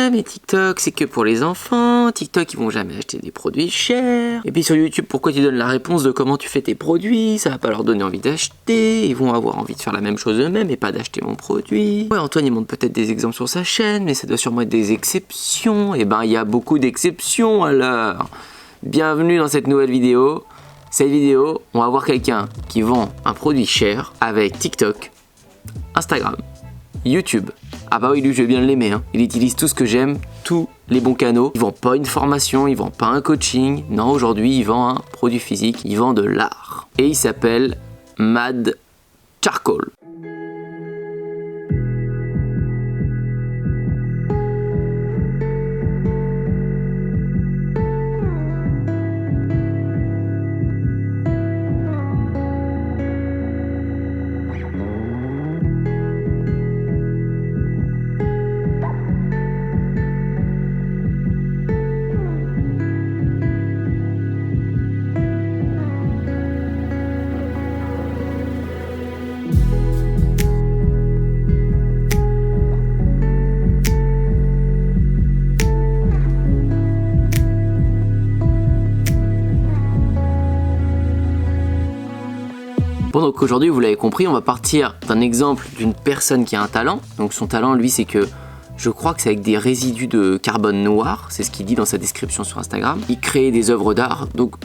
ouais mais TikTok c'est que pour les enfants, TikTok ils vont jamais acheter des produits chers. Et puis sur YouTube, pourquoi tu donnes la réponse de comment tu fais tes produits, ça va pas leur donner envie d'acheter, ils vont avoir envie de faire la même chose eux-mêmes et pas d'acheter mon produit. Ouais, Antoine il montre peut-être des exemples sur sa chaîne, mais ça doit sûrement être des exceptions. Et ben il y a beaucoup d'exceptions alors. Bienvenue dans cette nouvelle vidéo. Cette vidéo, on va voir quelqu'un qui vend un produit cher avec TikTok, Instagram, YouTube. Ah bah oui, lui je vais bien l'aimer, hein. Il utilise tout ce que j'aime, tous les bons canaux. Il vend pas une formation, il vend pas un coaching. Non, aujourd'hui il vend un produit physique, il vend de l'art. Et il s'appelle Mad Charcoal. Bon, donc aujourd'hui vous l'avez compris, on va partir d'un exemple d'une personne qui a un talent. Donc son talent lui c'est que, je crois que c'est avec des résidus de carbone noir, c'est ce qu'il dit dans sa description sur Instagram. Il crée des œuvres d'art, donc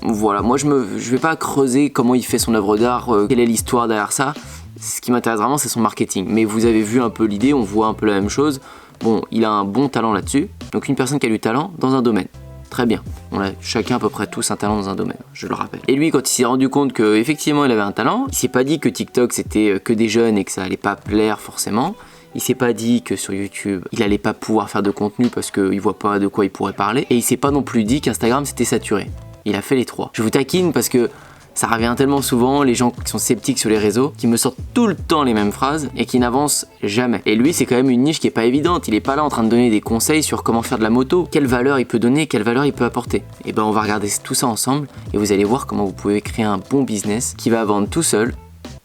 voilà, moi je vais pas creuser comment il fait son œuvre d'art, quelle est l'histoire derrière ça. Ce qui m'intéresse vraiment c'est son marketing, mais vous avez vu un peu l'idée, on voit un peu la même chose. Bon, il a un bon talent là-dessus, donc une personne qui a du talent dans un domaine. Très bien, on a chacun à peu près tous un talent dans un domaine, je le rappelle. Et lui, quand il s'est rendu compte qu'effectivement il avait un talent, il s'est pas dit que TikTok c'était que des jeunes et que ça allait pas plaire forcément. Il s'est pas dit que sur YouTube il allait pas pouvoir faire de contenu parce qu'il voit pas de quoi il pourrait parler. Et il s'est pas non plus dit qu'Instagram c'était saturé. Il a fait les trois. Je vous taquine parce que ça revient tellement souvent, les gens qui sont sceptiques sur les réseaux, qui me sortent tout le temps les mêmes phrases et qui n'avancent jamais. Et lui, c'est quand même une niche qui est pas évidente, il est pas là en train de donner des conseils sur comment faire de la moto, quelle valeur il peut donner, quelle valeur il peut apporter. Et ben on va regarder tout ça ensemble et vous allez voir comment vous pouvez créer un bon business qui va vendre tout seul,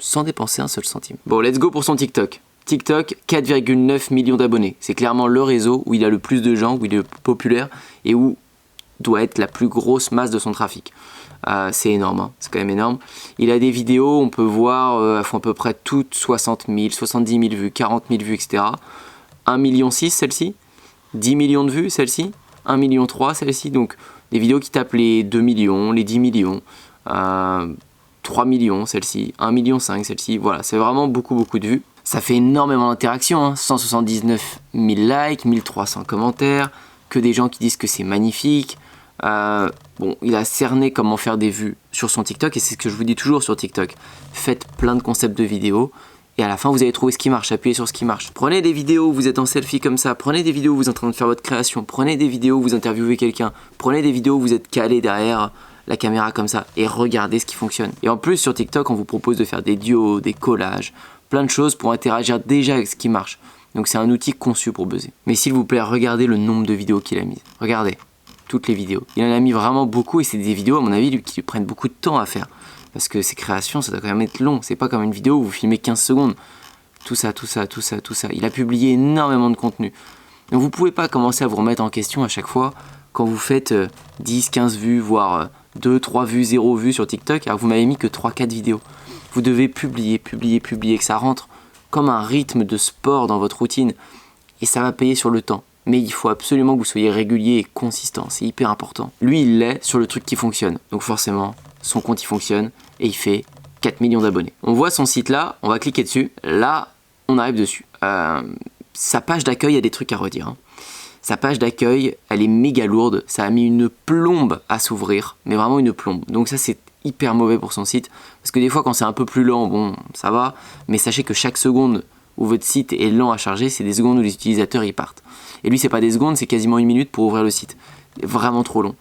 sans dépenser un seul centime. Bon, let's go pour son TikTok. TikTok, 4,9 millions d'abonnés. C'est clairement le réseau où il a le plus de gens, où il est le plus populaire et où doit être la plus grosse masse de son trafic. C'est énorme, hein. C'est quand même énorme. Il a des vidéos, on peut voir, elles font à peu près toutes 60 000, 70 000 vues, 40 000 vues, etc. 1,6 million celle-ci, 10 millions de vues celle-ci, 1,3 million celle-ci. Donc des vidéos qui tapent les 2 millions, les 10 millions, 3 millions celle-ci, 1,5 million celle-ci. Voilà, c'est vraiment beaucoup de vues. Ça fait énormément d'interactions, hein. 179 000 likes, 1300 commentaires, que des gens qui disent que c'est magnifique. Bon, il a cerné comment faire des vues sur son TikTok et c'est ce que je vous dis toujours sur TikTok. Faites plein de concepts de vidéos et à la fin vous allez trouver ce qui marche, appuyez sur ce qui marche. Prenez des vidéos où vous êtes en selfie comme ça, prenez des vidéos où vous êtes en train de faire votre création, prenez des vidéos où vous interviewez quelqu'un, prenez des vidéos où vous êtes calé derrière la caméra comme ça et regardez ce qui fonctionne. Et en plus sur TikTok on vous propose de faire des duos, des collages, plein de choses pour interagir déjà avec ce qui marche. Donc c'est un outil conçu pour buzzer. Mais s'il vous plaît, regardez le nombre de vidéos qu'il a mises. Regardez. Toutes les vidéos. Il en a mis vraiment beaucoup et c'est des vidéos à mon avis qui lui prennent beaucoup de temps à faire. Parce que ces créations ça doit quand même être long. C'est pas comme une vidéo où vous filmez 15 secondes. Tout ça. Il a publié énormément de contenu. Donc vous pouvez pas commencer à vous remettre en question à chaque fois quand vous faites 10, 15 vues, voire 2, 3 vues, 0 vues sur TikTok. Alors vous m'avez mis que 3, 4 vidéos. Vous devez publier, que ça rentre comme un rythme de sport dans votre routine. Et ça va payer sur le temps. Mais il faut absolument que vous soyez régulier et consistant, c'est hyper important. Lui, il l'est sur le truc qui fonctionne. Donc forcément, son compte il fonctionne et il fait 4 millions d'abonnés. On voit son site là, on va cliquer dessus. Là, on arrive dessus. Sa page d'accueil, il y a des trucs à redire, hein. Sa page d'accueil, elle est méga lourde. Ça a mis une plombe à s'ouvrir, mais vraiment une plombe. Donc ça, c'est hyper mauvais pour son site. Parce que des fois, quand c'est un peu plus lent, bon, ça va. Mais sachez que chaque seconde où votre site est lent à charger, c'est des secondes où les utilisateurs y partent. Et lui, c'est pas des secondes, c'est quasiment 1 minute pour ouvrir le site. Vraiment trop long.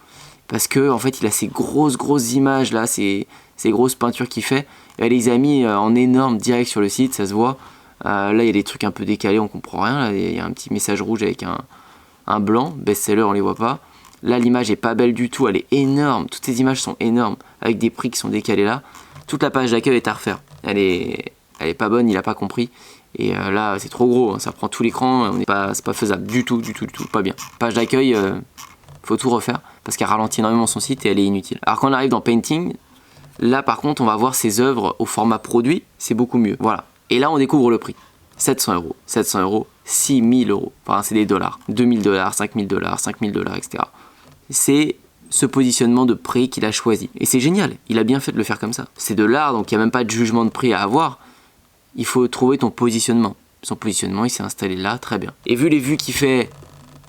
Parce que en fait, il a ces grosses images là, ces grosses peintures qu'il fait. Et elle les a mis en énorme direct sur le site, ça se voit. Là, il y a des trucs un peu décalés, on comprend rien. Là, il y a un petit message rouge avec un blanc. Best-seller, on les voit pas. Là, l'image est pas belle du tout, elle est énorme. Toutes ces images sont énormes, avec des prix qui sont décalés là. Toute la page d'accueil est à refaire. Elle est pas bonne, il a pas compris. Et là c'est trop gros, hein, ça prend tout l'écran, c'est pas faisable du tout, pas bien. Page d'accueil, faut tout refaire parce qu'elle ralentit énormément son site et elle est inutile. Alors quand on arrive dans Painting, là par contre on va voir ses œuvres au format produit, c'est beaucoup mieux. Voilà. Et là on découvre le prix. 700 €, 700 €, 6000 €, enfin c'est des dollars, 2000 $, 5000 $, 5000 $, etc. C'est ce positionnement de prix qu'il a choisi. Et c'est génial, il a bien fait de le faire comme ça. C'est de l'art, donc il n'y a même pas de jugement de prix à avoir. Il faut trouver ton positionnement. Son positionnement, il s'est installé là, très bien. Et vu les vues qu'il fait,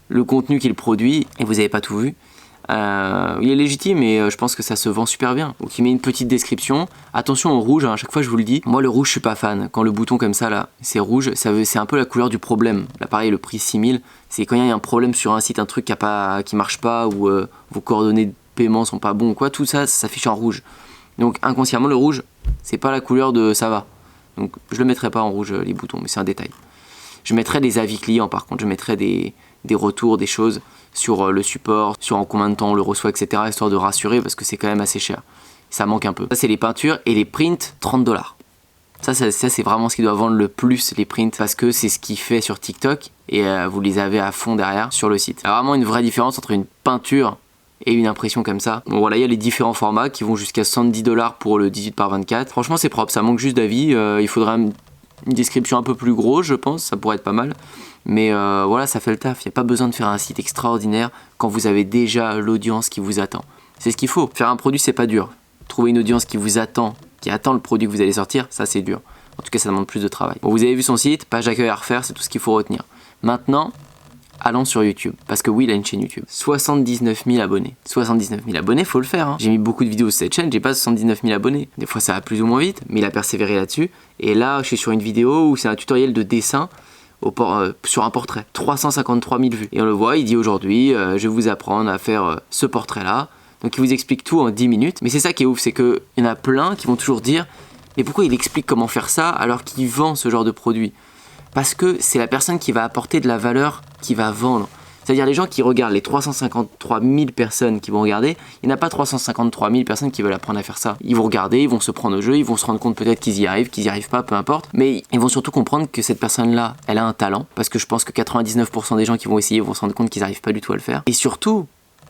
le contenu qu'il produit, et vous n'avez pas tout vu, il est légitime et je pense que ça se vend super bien. Donc il met une petite description. Attention au rouge, hein, à chaque fois je vous le dis. Moi le rouge je suis pas fan. Quand le bouton comme ça là, c'est rouge, c'est un peu la couleur du problème. Là pareil, le prix 6000, c'est quand il y a un problème sur un site, un truc qui marche pas ou vos coordonnées de paiement sont pas bons ou quoi, tout ça, ça s'affiche en rouge. Donc inconsciemment le rouge, c'est pas la couleur de ça va. Donc je le mettrai pas en rouge les boutons, mais c'est un détail. Je mettrai des avis clients par contre, je mettrai des retours, des choses sur le support, sur en combien de temps on le reçoit, etc. histoire de rassurer parce que c'est quand même assez cher. Ça manque un peu. Ça c'est les peintures et les prints, 30 $. Ça c'est vraiment ce qui doit vendre le plus, les prints, parce que c'est ce qu'il fait sur TikTok et vous les avez à fond derrière sur le site. Il y a vraiment une vraie différence entre une peinture et une impression comme ça. Donc voilà, il y a les différents formats qui vont jusqu'à 70 $ pour le 18 par 24. Franchement c'est propre, ça manque juste d'avis. Il faudrait une description un peu plus grosse je pense, ça pourrait être pas mal. Mais voilà, ça fait le taf. Il n'y a pas besoin de faire un site extraordinaire quand vous avez déjà l'audience qui vous attend. C'est ce qu'il faut. Faire un produit, c'est pas dur. Trouver une audience qui vous attend, qui attend le produit que vous allez sortir, ça c'est dur. En tout cas, ça demande plus de travail. Bon, vous avez vu son site, page d'accueil à refaire, c'est tout ce qu'il faut retenir. Maintenant, allons sur YouTube. Parce que oui, il a une chaîne YouTube. 79 000 abonnés. 79 000 abonnés, faut le faire. Hein. J'ai mis beaucoup de vidéos sur cette chaîne, j'ai pas 79 000 abonnés. Des fois, ça va plus ou moins vite, mais il a persévéré là-dessus. Et là, je suis sur une vidéo où c'est un tutoriel de dessin sur un portrait, 353 000 vues. Et on le voit, il dit aujourd'hui, je vais vous apprendre à faire ce portrait-là. Donc il vous explique tout en 10 minutes. Mais c'est ça qui est ouf, c'est qu'il y en a plein qui vont toujours dire, mais pourquoi il explique comment faire ça alors qu'il vend ce genre de produit? Parce que c'est la personne qui va apporter de la valeur qui va vendre. C'est-à-dire les gens qui regardent, les 353 000 personnes qui vont regarder, il n'y en a pas 353 000 personnes qui veulent apprendre à faire ça. Ils vont regarder, ils vont se prendre au jeu, ils vont se rendre compte peut-être qu'ils y arrivent pas, peu importe. Mais ils vont surtout comprendre que cette personne-là, elle a un talent. Parce que je pense que 99% des gens qui vont essayer vont se rendre compte qu'ils n'arrivent pas du tout à le faire. Et surtout,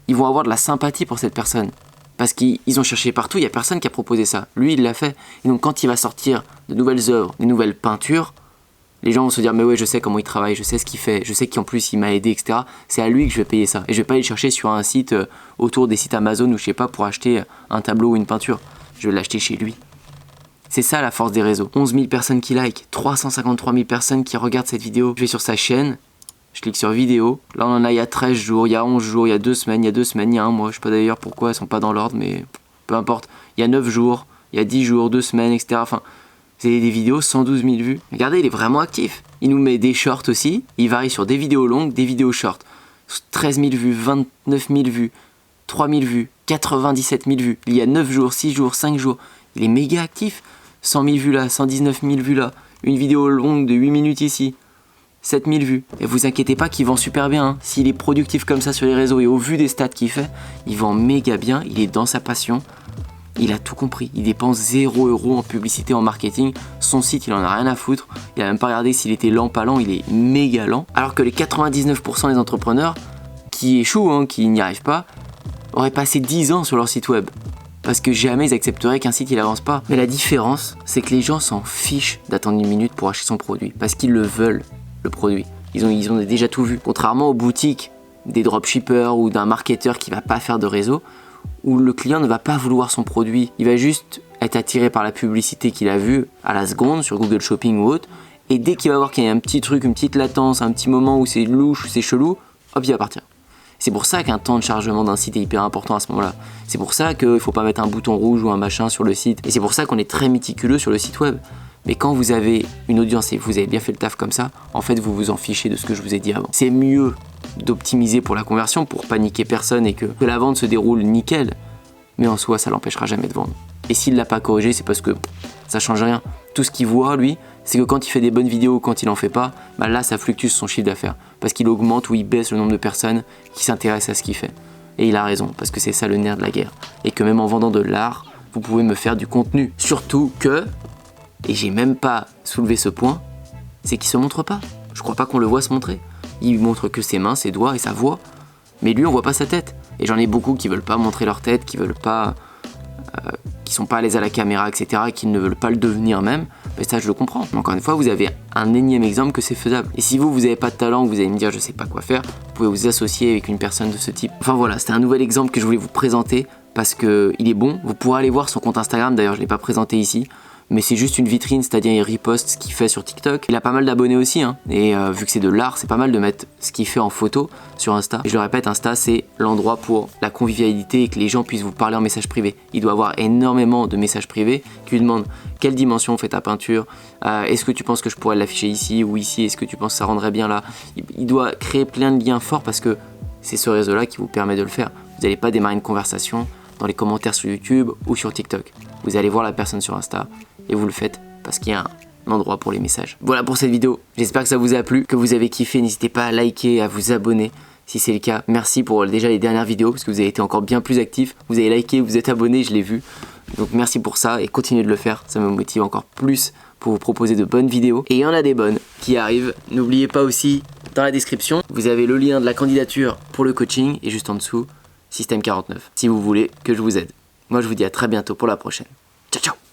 ils vont avoir de la sympathie pour cette personne. Parce qu'ils ont cherché partout, il n'y a personne qui a proposé ça. Lui, il l'a fait. Et donc quand il va sortir de nouvelles œuvres, des nouvelles peintures, les gens vont se dire mais ouais je sais comment il travaille, je sais ce qu'il fait, je sais qu'en plus il m'a aidé, etc. C'est à lui que je vais payer ça. Et je vais pas aller le chercher sur un site autour des sites Amazon ou je sais pas pour acheter un tableau ou une peinture. Je vais l'acheter chez lui. C'est ça la force des réseaux. 11 000 personnes qui like, 353 000 personnes qui regardent cette vidéo. Je vais sur sa chaîne, je clique sur vidéo. Là on en a il y a 13 jours, il y a 11 jours, il y a 2 semaines, il y a 2 semaines, il y a un mois. Je sais pas d'ailleurs pourquoi elles sont pas dans l'ordre mais peu importe. Il y a 9 jours, il y a 10 jours, 2 semaines, etc. Enfin, c'est des vidéos 112 000 vues. Regardez, il est vraiment actif. Il nous met des shorts aussi. Il varie sur des vidéos longues, des vidéos shorts. 13 000 vues, 29 000 vues, 3 000 vues, 97 000 vues. Il y a 9 jours, 6 jours, 5 jours. Il est méga actif. 100 000 vues là, 119 000 vues là. Une vidéo longue de 8 minutes ici. 7 000 vues. Et vous inquiétez pas qu'il vend super bien. Hein. S'il est productif comme ça sur les réseaux et au vu des stats qu'il fait, il vend méga bien. Il est dans sa passion. Il a tout compris, il dépense 0 € en publicité, en marketing, son site il en a rien à foutre, il a même pas regardé s'il était lent, pas lent, il est méga lent. Alors que les 99% des entrepreneurs qui échouent, hein, qui n'y arrivent pas, auraient passé 10 ans sur leur site web. Parce que jamais ils accepteraient qu'un site il avance pas. Mais la différence, c'est que les gens s'en fichent d'attendre une minute pour acheter son produit, parce qu'ils le veulent, le produit. Ils ont déjà tout vu. Contrairement aux boutiques des dropshippers ou d'un marketeur qui va pas faire de réseau, où le client ne va pas vouloir son produit, il va juste être attiré par la publicité qu'il a vue à la seconde sur Google Shopping ou autre, et dès qu'il va voir qu'il y a un petit truc, une petite latence, un petit moment où c'est louche, où c'est chelou, hop, il va partir. C'est pour ça qu'un temps de chargement d'un site est hyper important à ce moment-là. C'est pour ça qu'il ne faut pas mettre un bouton rouge ou un machin sur le site, et c'est pour ça qu'on est très méticuleux sur le site web. Mais quand vous avez une audience et vous avez bien fait le taf comme ça, en fait vous vous en fichez de ce que je vous ai dit avant. C'est mieux d'optimiser pour la conversion, pour paniquer personne et que la vente se déroule nickel, mais en soi ça l'empêchera jamais de vendre. Et s'il l'a pas corrigé, c'est parce que ça change rien. Tout ce qu'il voit lui, c'est que quand il fait des bonnes vidéos, quand il en fait pas, bah là ça fluctue son chiffre d'affaires, parce qu'il augmente ou il baisse le nombre de personnes qui s'intéressent à ce qu'il fait. Et il a raison, parce que c'est ça le nerf de la guerre. Et que même en vendant de l'art, vous pouvez me faire du contenu. Surtout que, et j'ai même pas soulevé ce point, c'est qu'il se montre pas. Je crois pas qu'on le voit se montrer. Il montre que ses mains, ses doigts et sa voix. Mais lui, on voit pas sa tête. Et j'en ai beaucoup qui veulent pas montrer leur tête, qui veulent pas, qui sont pas à l'aise à la caméra, etc., qui ne veulent pas le devenir même. Mais ça, je le comprends. Mais encore une fois, vous avez un énième exemple que c'est faisable. Et si vous avez pas de talent, vous allez me dire je sais pas quoi faire, vous pouvez vous associer avec une personne de ce type. Enfin voilà, c'était un nouvel exemple que je voulais vous présenter parce que il est bon. Vous pourrez aller voir son compte Instagram. D'ailleurs, je l'ai pas présenté ici. Mais c'est juste une vitrine, c'est-à-dire il reposte ce qu'il fait sur TikTok. Il a pas mal d'abonnés aussi, hein. Et vu que c'est de l'art, c'est pas mal de mettre ce qu'il fait en photo sur Insta. Et je le répète, Insta, c'est l'endroit pour la convivialité et que les gens puissent vous parler en message privé. Il doit avoir énormément de messages privés qui lui demandent quelle dimension fait ta peinture, est-ce que tu penses que je pourrais l'afficher ici ou ici, est-ce que tu penses que ça rendrait bien là. Il doit créer plein de liens forts parce que c'est ce réseau-là qui vous permet de le faire. Vous n'allez pas démarrer une conversation dans les commentaires sur YouTube ou sur TikTok. Vous allez voir la personne sur Insta et vous le faites parce qu'il y a un endroit pour les messages. Voilà pour cette vidéo, j'espère que ça vous a plu, que vous avez kiffé, n'hésitez pas à liker, à vous abonner si c'est le cas. Merci pour déjà les dernières vidéos parce que vous avez été encore bien plus actifs, vous avez liké, vous êtes abonné, je l'ai vu. Donc merci pour ça et continuez de le faire, ça me motive encore plus pour vous proposer de bonnes vidéos. Et il y en a des bonnes qui arrivent, n'oubliez pas aussi dans la description, vous avez le lien de la candidature pour le coaching et juste en dessous, Système 49, si vous voulez que je vous aide. Moi je vous dis à très bientôt pour la prochaine. Ciao ciao.